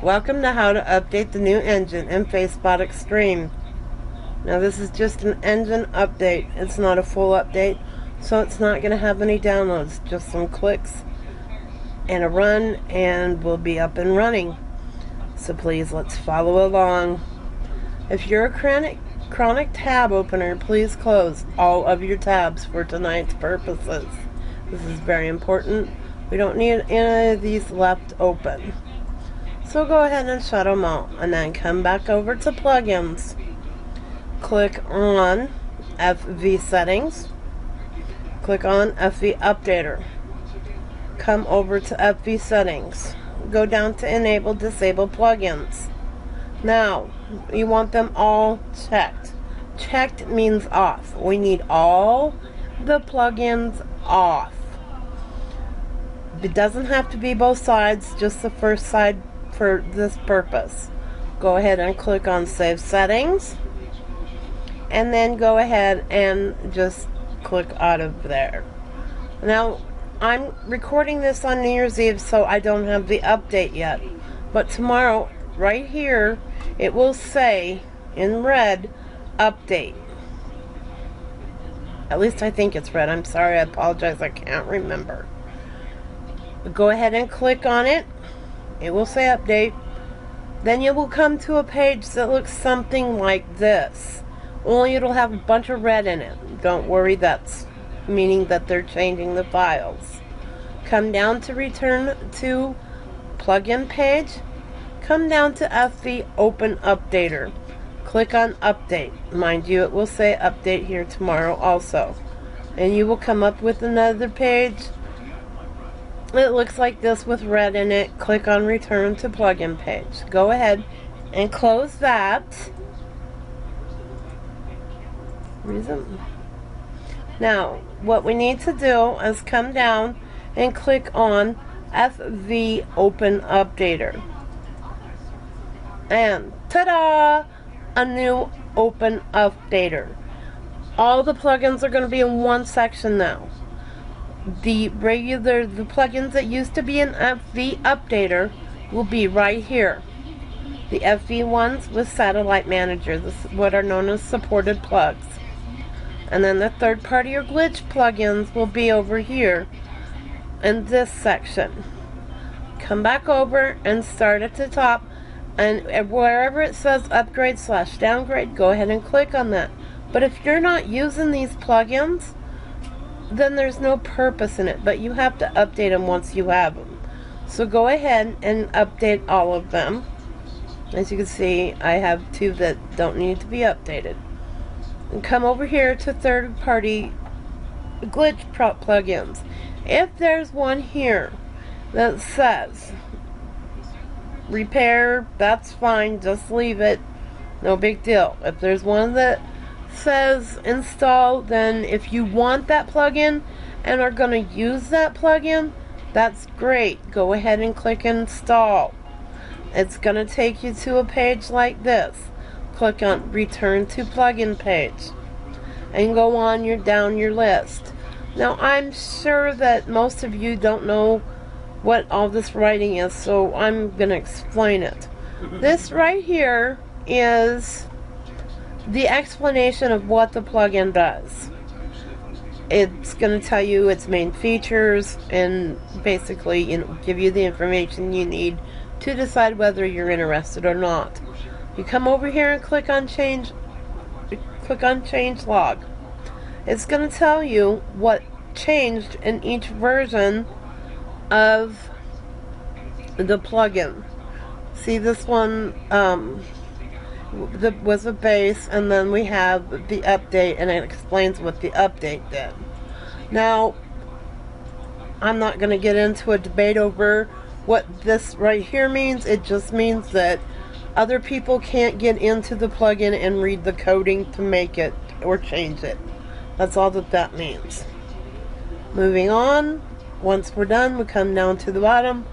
Welcome to how to update the new engine in FaceBot Extreme. Now this is just an engine update. It's not a full update, so it's not going to have any downloads. Just some clicks and a run, and we'll be up and running. So please, let's follow along. If you're a chronic tab opener, please close all of your tabs for tonight's purposes. This is very important. We don't need any of these left open. So go ahead and shut them all, and then come back over to plugins. Click on FV settings. Click on FV updater. Come over to FV settings. Go down to enable disable plugins. Now, you want them all checked. Checked means off. We need all the plugins off. It doesn't have to be both sides, just the first side for this purpose. Go ahead and click on save settings, and then go ahead and just click out of there. Now, I'm recording this on New Year's Eve, so I don't have the update yet, but tomorrow right here it will say in red update. At least I think it's red. I'm sorry, I apologize, I can't remember. Go ahead and click on it. It will say update. Then you will come to a page that looks something like this. Only it'll have a bunch of red in it. Don't worry, that's meaning that they're changing the files. Come down to return to plugin page. Come down to FV open updater. Click on update. Mind you, it will say update here tomorrow also. And you will come up with another page. It looks like this with red in it. Click on return to plugin page. Go ahead and close that. Now, what we need to do is come down and click on FV open updater. And ta-da! A new open updater. All the plugins are going to be in one section now. The plugins that used to be in FV updater will be right here. The FV ones with satellite manager, this is what are known as supported plugs. And then the third party or glitch plugins will be over here in this section. Come back over and start at the top, and wherever it says upgrade / downgrade, go ahead and click on that. But if you're not using these plugins, then there's no purpose in it, but you have to update them once you have them. So go ahead and update all of them. As you can see, I have two that don't need to be updated. And come over here to third party glitch plugins. If there's one here that says repair, that's fine, just leave it, no big deal. If there's one that says install, then if you want that plugin and are going to use that plugin, that's great. Go ahead and click install. It's going to take you to a page like this. Click on return to plugin page and go on down your list. Now, I'm sure that most of you don't know what all this writing is, so I'm going to explain it. This right here is the explanation of what the plugin does. It's going to tell you its main features and basically, give you the information you need to decide whether you're interested or not. You come over here and click on change log. It's going to tell you what changed in each version of the plugin. See, this one was a base, and then we have the update, and it explains what the update did. Now, I'm not going to get into a debate over what this right here means. It just means that other people can't get into the plugin and read the coding to make it or change it. That's all that means. Moving on, once we're done, we come down to the bottom.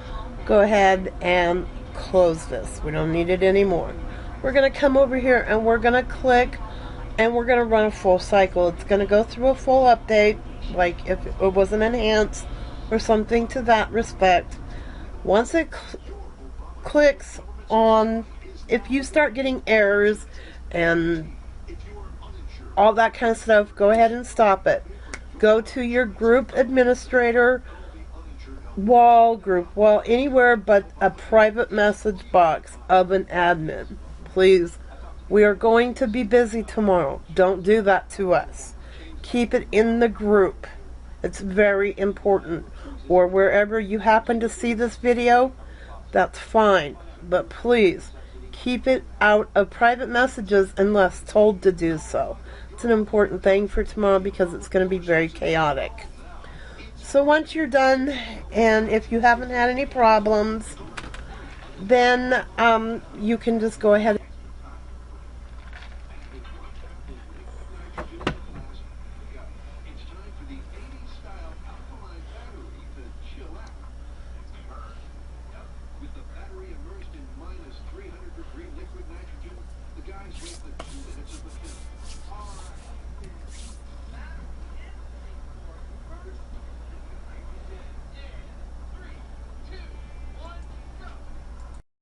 Go ahead and close this. We don't need it anymore. We're going to come over here and we're going to click and we're going to run a full cycle. It's going to go through a full update, like if it wasn't enhanced or something to that respect. Once it clicks on, if you start getting errors and all that kind of stuff, go ahead and stop it. Go to your group administrator group wall, anywhere but a private message box of an admin. Please, we are going to be busy tomorrow. Don't do that to us. Keep it in the group. It's very important. Or wherever you happen to see this video, that's fine. But please, keep it out of private messages unless told to do so. It's an important thing for tomorrow because it's going to be very chaotic. So once you're done, and if you haven't had any problems, then you can just go ahead